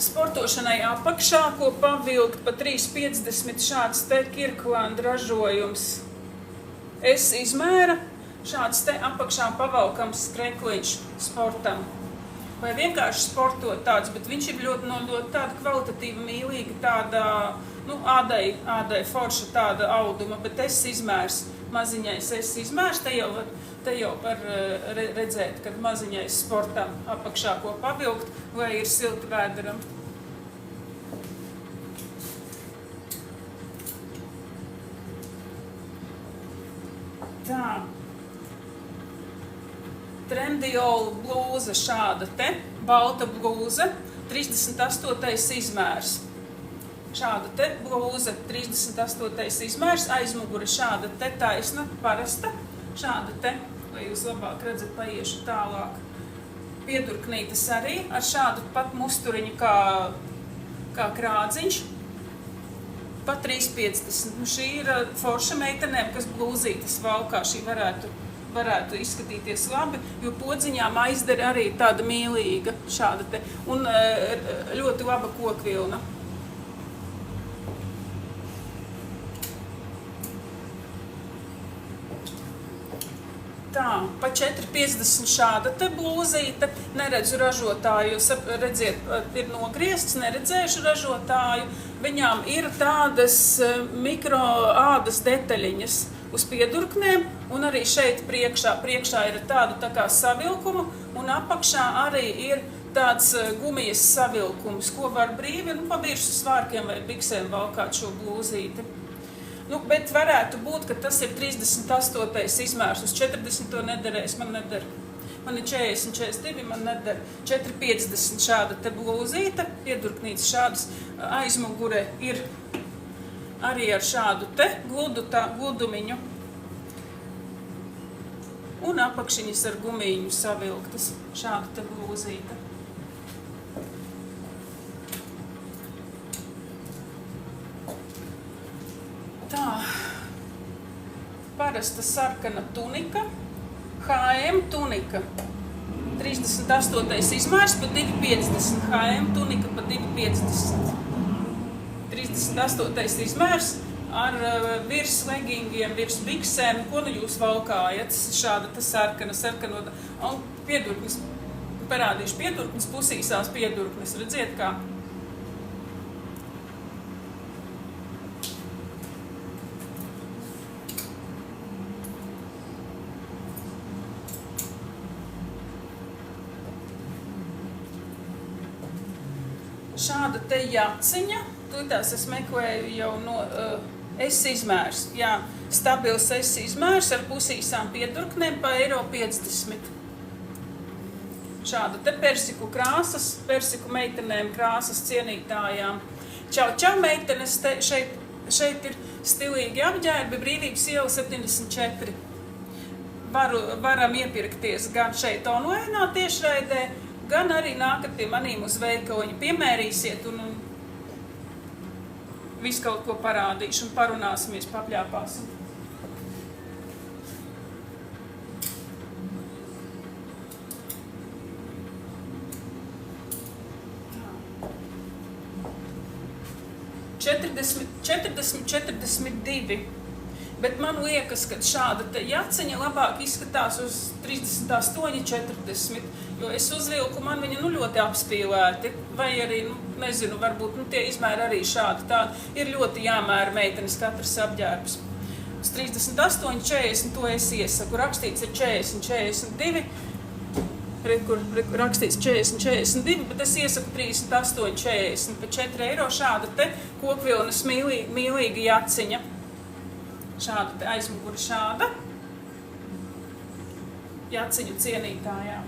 Sportošanai apakšā, ko pavilkt pa 3,50 šāds te Kirkland ražojums. S izmēra, šāds te apakšā pavalkams krekliņš sportam. Vai vienkārši sportot tāds, bet viņš ir ļoti tāda kvalitatīva, mīlīga, tāda, ādai forša tāda auduma, bet S izmērs, maziņais S izmērs, te jau var redzēt, kad maziņais sportam apakšā ko pavilkt, vai ir silti vēderam. Tā. Trendiol blūza šāda te, balta blūza, 38. izmērs. Šāda te blūza, 38. izmērs, aizmugure šāda te taisna, parasta, šāda te, lai jūs labāk redzat, paiešu tālāk. Piedurknītes arī ar šādu pat musturiņu kā krādziņš, pa 3,50. Šī ir forša meitenēm, kas blūzītes valkā, šī varētu izskatīties labi, jo podziņām aizdara arī tāda mīlīga šāda te, un ļoti laba kokvilna. Tā, pa 4,50 šāda te blūzīte, neredzu ražotāju, redziet, ir nogriezts, neredzējuši ražotāju, viņām ir tādas mikro ādas detaļiņas uz piedurknēm, un arī šeit priekšā ir tādu tā kā savilkumu, un apakšā arī ir tāds gumijas savilkums, ko var brīvi, pa virsmu svārkiem vai biksēm valkāt šo blūzīti. Bet varētu būt, ka tas ir 38. izmērs, uz 40. nederēs, man neder. Man ir 40, 42, man neder. 4,50 šāda te blūzīte, piedurknītes šādas, aizmugure ir arī ar šādu te gludumiņu. Un apakšiņas ar gumīņu savilktas, šāda te blūzīte. Tā, parasta sarkana tunika, H&M tunika, 38. izmērs pa 2,50, H&M tunika pa 2,50. 38. izmērs ar virs legingiem, virs biksēm, ko jūs valkājat, šāda ta sarkana, un piedurknes, parādīšu piedurknes, pusīsās piedurknes, redziet kā. Šāda te jaciņa, tūtās es meklēju jau no S izmērs. Jā, stabils S izmērs ar pusīsām piedurknēm pa €50. Šāda te persiku krāsas, persiku meitenēm krāsas cienītājām. Čau, meitenes, šeit ir stilīgi apģērbi, Brīvības iela 74. Varam iepirkties gan šeit online tiešraidē, gan arī nākat pie manīm uz veikaliņu, piemērīsiet un visu kaut ko parādīšu un parunāsimies, papļāpāsim. $40, bet man liekas, ka šāda te jaciņa labāk izskatās uz 38,40, jo es uzvilku, man viņa ļoti apspīlēti, vai arī, nezinu, varbūt tie izmēri arī šādi, tādi ir ļoti jāmēra meitenes katrs apģērbs. Uz 38,40 to es iesaku, rakstīts ir 40,42, kur rakstīts 40,42, bet es iesaku 38,40 par €4 šāda te kokvilnas mīlīga jaciņa. Šāda te aizmugura šāda jaciņu cienītājām.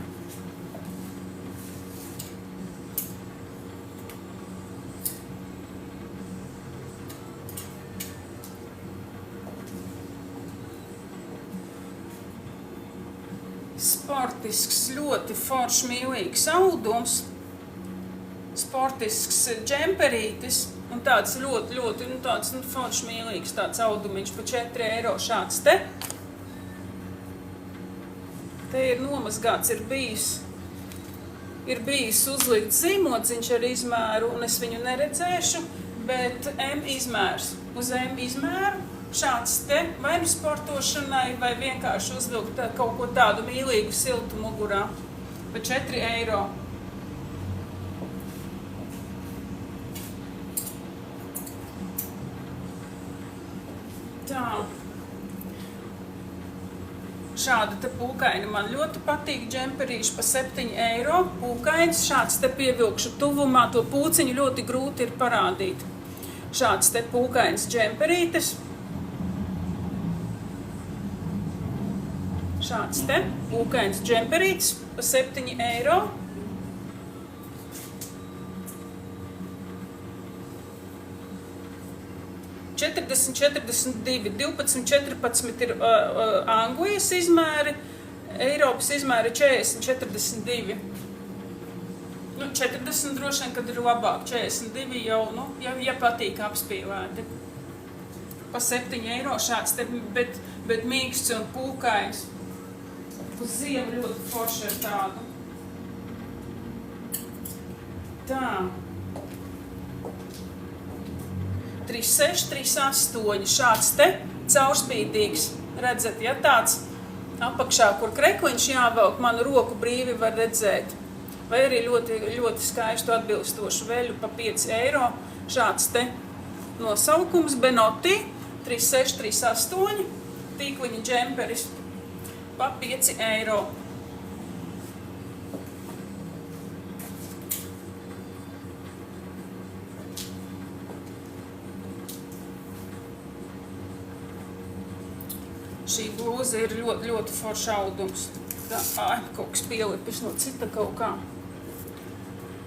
Sportisks, ļoti foršs, mīlīgs audums, sportisks džemperītis un tāds ļoti tāds foršs, mīlīgs tāds audumiņš pa €4 šāds te. Te ir nomazgāts, ir bijis uzlikts zīmodziņš ar izmēru, un es viņu neredzēšu, bet M izmērs. Uz M izmēru šāds te vai nu sportošanai, vai vienkārši uzvilkt kaut ko tādu mīlīgu, siltu mugurā pa €4. Tā. Šāda te pūkaini man ļoti patīk, džemperīši pa €7. Pūkains, šāds te pievilkšu tuvumā, to pūciņu ļoti grūti ir parādīt. Šāds te pūkains džemperītis. Šāds te pūkains džemperītis pa €7. $40,42, 12,14 ir Anglijas izmēri, Eiropas izmēri 40,42. 40 droši vien, kad ir labāk, 42 jau, ja patīk apspīlēti. Pa €7 šāds te, bet mīksts un pūkains. Uz ziemu ļoti forši ar tādu. Tā. 36, 38, šāds te caurspīdīgs, redzat, ja tāds apakšā, kur krekliņš jāvelk, manu roku brīvi var redzēt. Vai arī ļoti, ļoti skaistu atbilstošu veļu pa €5. Šāds te nosaukums, Benoti, 36, 38, tīkliņa džemperis pa €5. Šī blūza ir ļoti, ļoti forša audums. Tā, kaut kas pielipis no cita kaut kā.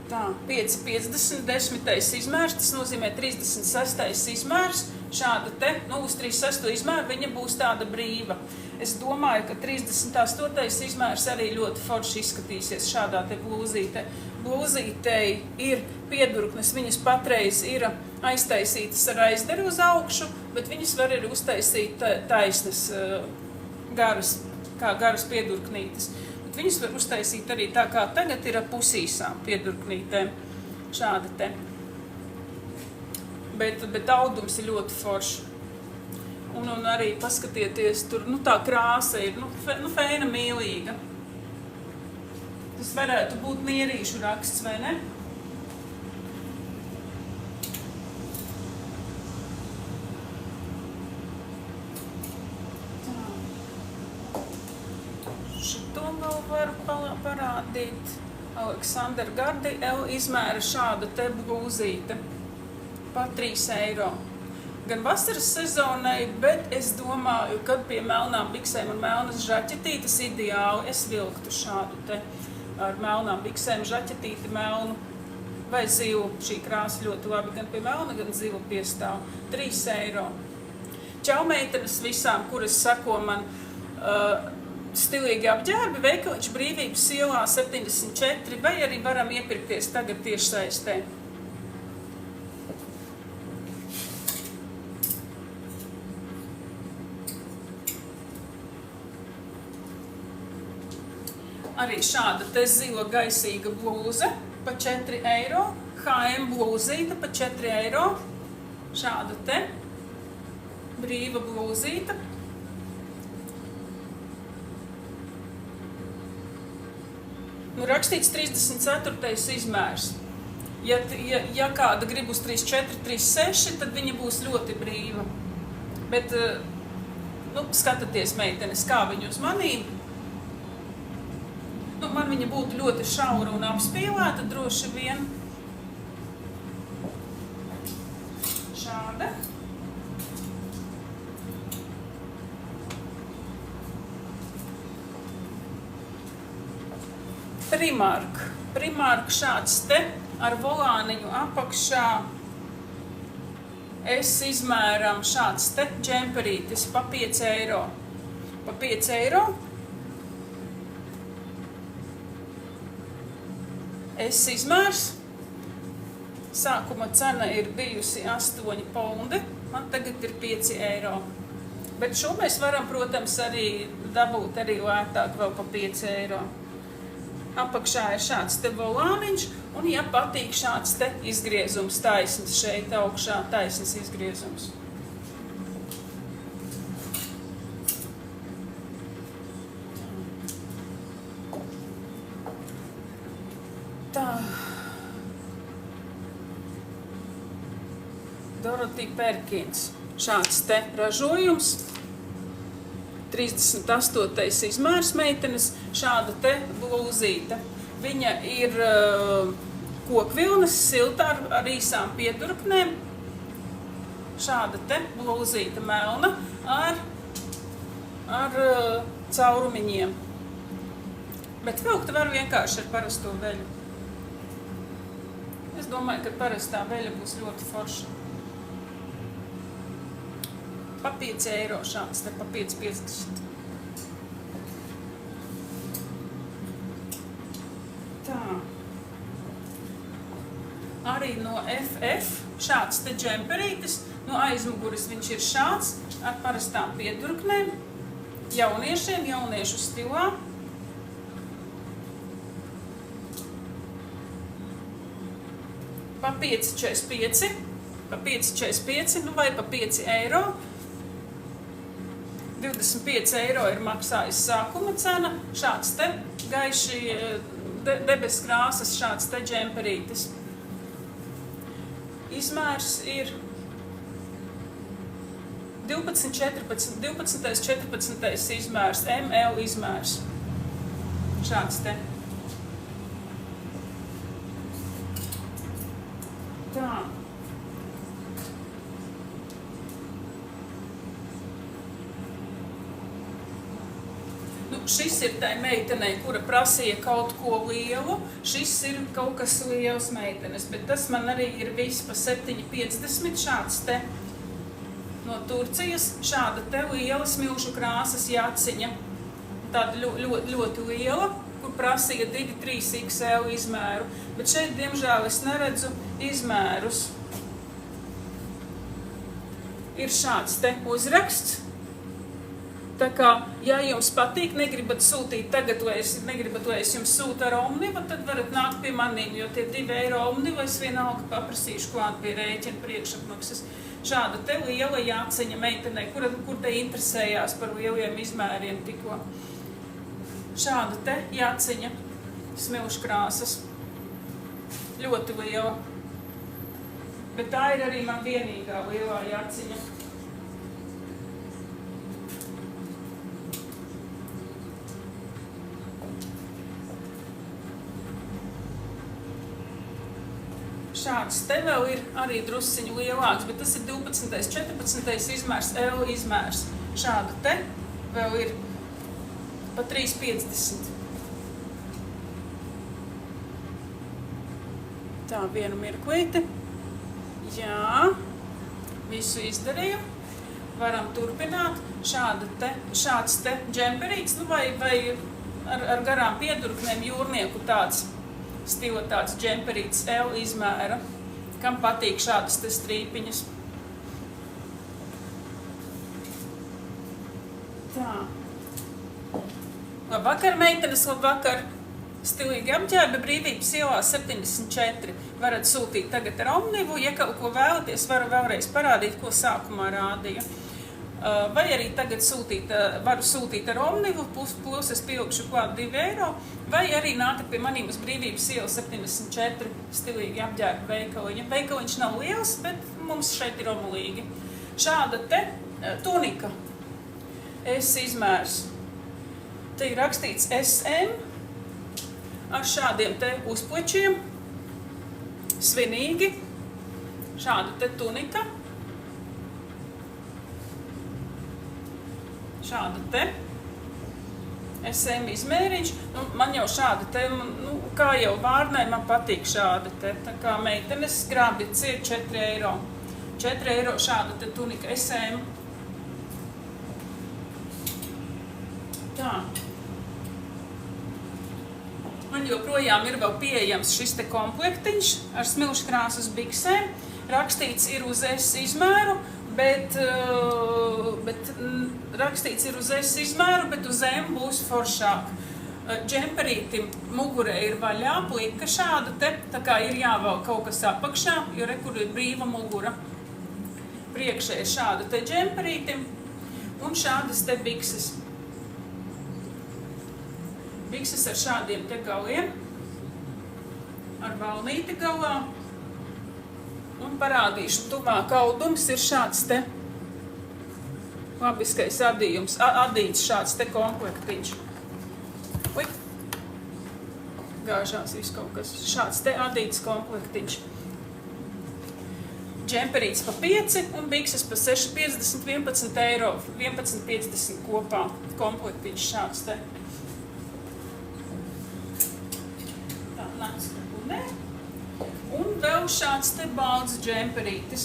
Tā, 5,50, 10. izmērs, tas nozīmē 36. izmērs. Šāda te, uz 36. izmēru viņa būs tāda brīva. Es domāju, ka 38. izmērs arī ļoti forši izskatīsies šādā te blūzīte. Blūzītei ir piedurknes, viņas patreiz ir aiztaisītas ar aizderu uz augšu, bet viņas var arī uztaisīt taisnes, garas, kā garas piedurknītes. Bet viņas var uztaisīt arī tā, kā tagad ir ar pusīsām piedurknītēm. Šāda te. Bet audums ir ļoti forši. Un arī paskatieties, tur tā krāsa ir feina mīlīga. Tas varētu būt nierīšu raksts, vai ne? Šito vēl varu parādīt. Aleksandra Gardi L izmēra šāda te blūzīte. pat 3 eiro. Gan vasaras sezonai, bet es domāju, kad pie melnām biksēm un melnas žaķetītes ideāli es vilktu šādu te ar melnām biksēm žaķetīti melnu vai zilu. Šī krāsa ļoti labi gan pie melna, gan zilu piestāv. 3 eiro. Čau meitenes visām, kuras sako man stilīgi apģērbi, veikaliņš Brīvības ielā 74, vai arī varam iepirkties tagad tieši saistē. Arī šāda te zila gaisīga blūze pa 4 eiro. H&M blūzīta pa 4 eiro. Šāda te brīva blūzīta. Nu, rakstīts 34. izmērs. Ja kāda grib uz 34, 36, tad viņa būs ļoti brīva. Bet, nu, skatieties, meitenes, kā viņa uz manīm. Nu, man viņa būtu ļoti šaura un apspīlēta, droši vien. Šāda. Primark šāds te ar volāniņu apakšā. Es izmēram šāds te džemperītis pa 5 eiro. Pa 5 eiro. Es izmērs. Sākuma cena ir bijusi 8 paundi. Man tagad ir 5 eiro. Bet šo mēs varam, protams, arī dabūt arī lētāk vēl pa 5 eiro. Apakšā ir šāds te volāniņš, un, ja patīk, šāds te izgriezums taisns šeit augšā, taisns izgriezums. Tā. Dorothy Perkins. Šāds te ražojums. 38. izmērs meitenes, šāda te blūzīta. Viņa ir kokvilnas, silta ar īsām piedurknēm. Šāda te blūzīta melna ar caurumiņiem. Bet vilkt var vienkārši ar parasto veļu. Es domāju, ka parastā veļa būs ļoti forša. Pa 5 eiro šāds, te pa 5,50. Tā. Arī no FF šāds te džemperītis. No aizmuguras viņš ir šāds ar parastām piedurknēm. Jauniešiem, jauniešu stilā. Pa 5,45. Pa 5,45, nu vai pa 5 eiro. 25 eiro ir maksājis sākuma cena. Šāds te gaiši debes krāsas, šāds te džemperītis. Izmērs ir 12, 14 izmērs, ML izmērs. Šāds te. Tā. Šis ir tai meitenei, kura prasīja kaut ko lielu. Šis ir kaut kas liels meitenes, bet tas man arī ir viss pa 7,50. Šāds te no Turcijas, šāda te liela smilšu krāsas jaciņa. Tāda ļoti liela, kur prasīja 2-3 XL izmēru. Bet šeit, diemžēl, es neredzu izmērus. Ir šāds te uzraksts. Tā kā, ja jums patīk, negribat sūtīt tagad, vai negribat, lai es jums sūtu ar Omniva, tad varat nākt pie manīm, jo tie 2 eiro Omniva es vienalga paprasīšu klāt pie rēķina priekšapmaksas. Šāda te liela jāceņa meitenei, kur te interesējās par lieliem izmēriem tikko. Šāda te jāceņa smilškrāsas. Ļoti liela. Bet tā ir arī man vienīgā lielā jāceņa. Šāds te vēl ir arī drusciņu lielāks, bet tas ir 12, 14 izmērs, L izmērs. Šāda te vēl ir pa 3,50. Tā, vienu mirklīti. Jā, visu izdarīju. Varam turpināt. Šāds te džemperīts, nu vai ar garām piedurknēm jūrnieku tāds stila tāds džemperīts L izmēra, kam patīk šādas te strīpiņas. Tā. Labvakar, meitenes, labvakar. Stilīgi apģērbi Brīvības ielā 74. Varat sūtīt tagad ar Omnivu, ja kaut ko vēlaties, varu vēlreiz parādīt, ko sākumā rādīja. Vai arī tagad varu sūtīt ar Omnivu, plus es pielikšu klāt 2 eiro, vai arī nākat pie maniem uz Brīvības ielu 74 stilīgi apģērbu veikaliņa. Veikaliņš nav liels, bet mums šeit ir omulīgi. Šāda te tunika, S izmērs. Te ir rakstīts SM ar šādiem te uzplečiem, svinīgi. Šāda te tunika. Šāda te SM izmēriņš, man jau šāda te, kā jau vārnai, man patīk šāda te, tā kā meitenes grābi ciet 4 eiro. 4 eiro šāda te tunika SM. Tā. Man joprojām ir vēl pieejams šis te komplektiņš ar smilšu krāsas biksēm. Rakstīts ir uz S izmēru, bet rakstīts ir uz S izmēru, bet uz M būs foršāk. Džemperītim mugurē ir vaļā, plika šāda te, tā kā ir jāvelk kaut kas apakšā, jo rekur ir brīva mugura. Priekšē ir šāda te džemperītim un šādas te bikses. Bikses ar šādiem te galiem, ar valnīti galā. Un parādīšu tuvāk audums ir šāds te labiskais adījums, adīts šāds te komplektiņš. Ui, gāžās viss kaut kas. Šāds te adīts komplektiņš. Džemperīts pa 5 un bikses pa 6,50, 11 eiro, 11,50 kopā komplektiņš šāds te. Tā, nāc, nē. Un vēl šāds te balts džemperītis.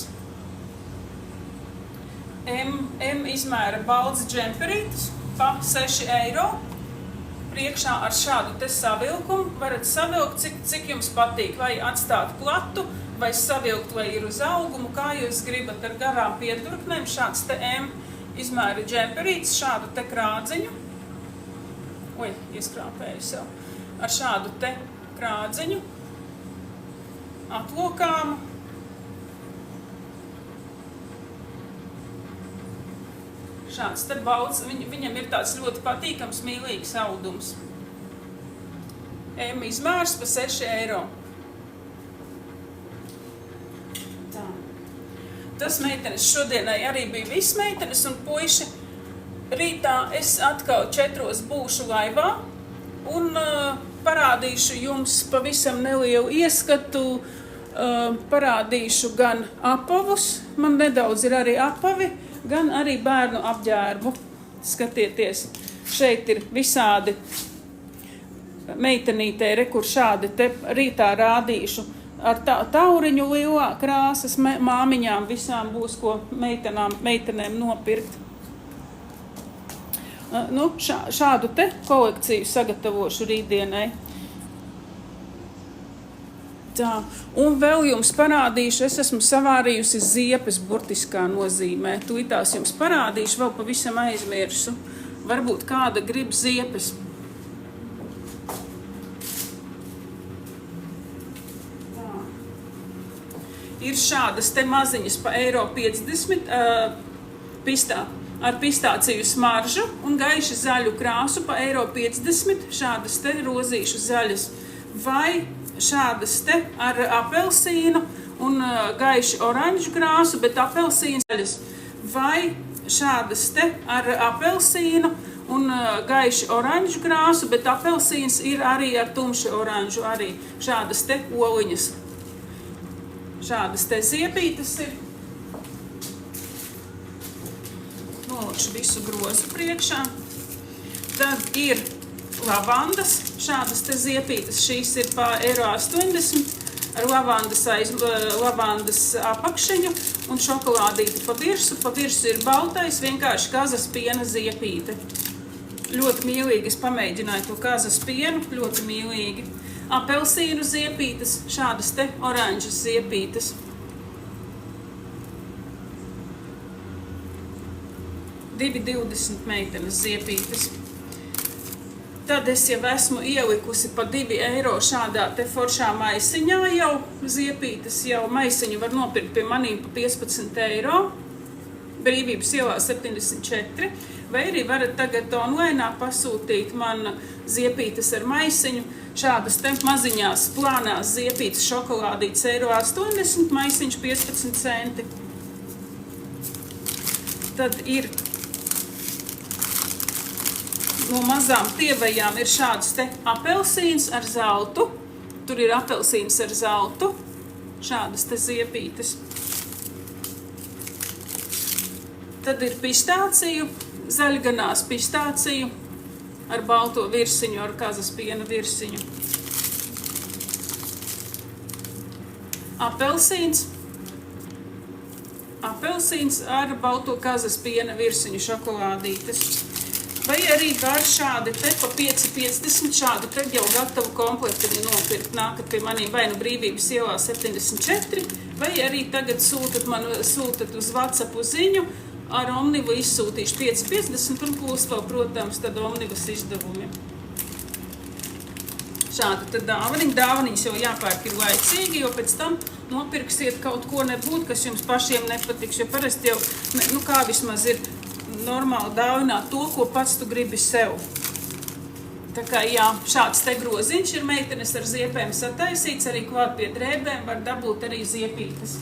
M izmēra balts džemperītis pa 6 eiro. Priekšā ar šādu te savilkumu. Varat savilkt, cik jums patīk. Vai atstāt platu, vai savilkt, vai ir uz augumu, kā jūs gribat ar garām piedurknēm. Šāds te M izmēra džemperītis, šādu te krādziņu. Oi, ieskrāpēju sev. Ar šādu te krādziņu. Atlokāmu. Šāds te balts, viņam ir tāds ļoti patīkams, mīlīgs audums. M izmērs pa 6 eiro. Tā. Tas meitenes šodienai arī bija viss meitenes un puiši. Rītā es atkal 4 būšu laivā un parādīšu jums pavisam nelielu ieskatu. Parādīšu gan apavus, man nedaudz ir arī apavi, gan arī bērnu apģērbu. Skatieties, šeit ir visādi meitenītei, rekur šādi te rītā rādīšu. Ar tauriņu lielā krāsas māmiņām visām būs ko meitenēm nopirkt. Šādu te kolekciju sagatavošu rītdienai. Tā, un vēl jums parādīšu, es esmu savārījusi ziepes burtiskā nozīmē. Tūlītās jums parādīšu, vēl pavisam aizmirsu. Varbūt kāda grib ziepes. Tā. Ir šādas te maziņas pa €1,50 ar pistāciju smaržu un gaiši zaļu krāsu pa €1,50. Šādas te rozīšu zaļas. Vai šādas te ar apelsīnu un gaiši oranžu krāsu, bet apelsīnas zaļas. Vai šādas te ar apelsīnu un gaiši oranžu krāsu, bet apelsīns ir arī ar tumši oranžu arī. Šādas te oliņas. Šādas te ziepītes ir. Nolikšu visu grozu priekšā. Tad ir lavandas, šādas te ziepītes. Šīs ir pa €80 ar lavandas apakšiņu un šokolādīti pa virsu. Pa virsu ir baltais, vienkārši kazas piena ziepīte. Ļoti mīlīgi, es pamēģināju to kazas pienu, ļoti mīlīgi. Apelsīnu ziepītes, šādas te oranžas ziepītes. €2,20 meitenes ziepītes. Tad es jau esmu ielikusi pa €2 šādā te foršā maisiņā jau ziepītes. Jau maisiņu var nopirkt pie manīm pa €15. Brīvības ielā 74. Vai arī varat tagad online pasūtīt man ziepītes ar maisiņu. Šādas te maziņās plānās ziepītes šokolādītes €80, maisiņš 15 centi. Tad ir no mazām tievajām ir šāds te apelsīns ar zeltu. Tur ir apelsīns ar zeltu. Šādas te ziepītes. Tad ir pistāciju, zaļganās pistāciju ar balto virsiņu, ar kazas piena virsiņu. Apelsīns. Apelsīns ar balto kazas piena virsiņu šokolādītes. Vai arī var šādi te pa 5,50 šādu te jau gatavu komplektiņu nopirkt. Nākat pie maniem vai nu Brīvības ielā 74, vai arī tagad sūtat uz WhatsApp ziņu. Ar Omnivu izsūtīšu 5,50 un plus vēl, protams, tad Omnivas izdevumi. Šāda tad dāvaniņa. Dāvaniņas jau jāpērk ir laicīgi, jo pēc tam nopirksiet kaut ko nebūt, kas jums pašiem nepatiks. Jo parasti jau, kā vismaz ir normāli dāvināt to, ko pats tu gribi sev. Tā kā jā, šāds te groziņš ir meitenes ar ziepēm sataisīts, arī klāt pie drēbēm var dabūt arī ziepītes.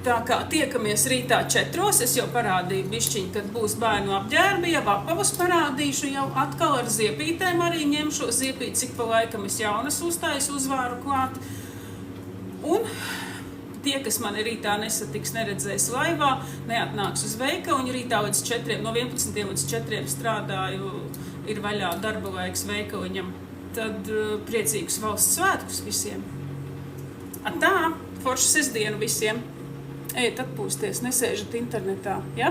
Tā kā tiekamies rītā 4, es jau parādīju bišķiņu, kad būs bērnu apģērbi, jau apavus parādīšu, jau atkal ar ziepītēm arī ņemšu ziepīt, cik pa laikam es jaunas uztājas uzvāru klāt. Un tie, kas mani rītā nesatiks, neredzēs laivā, neatnāks uz veikalu, un rītā līdz 4, no 11 līdz 4 strādāju, ir vaļā darba laiks veikaliņam. Tad priecīgus valsts svētkus visiem. Tā, foršu sestdienu visiem. Ejiet atpūsties, nesēžat internetā, ja?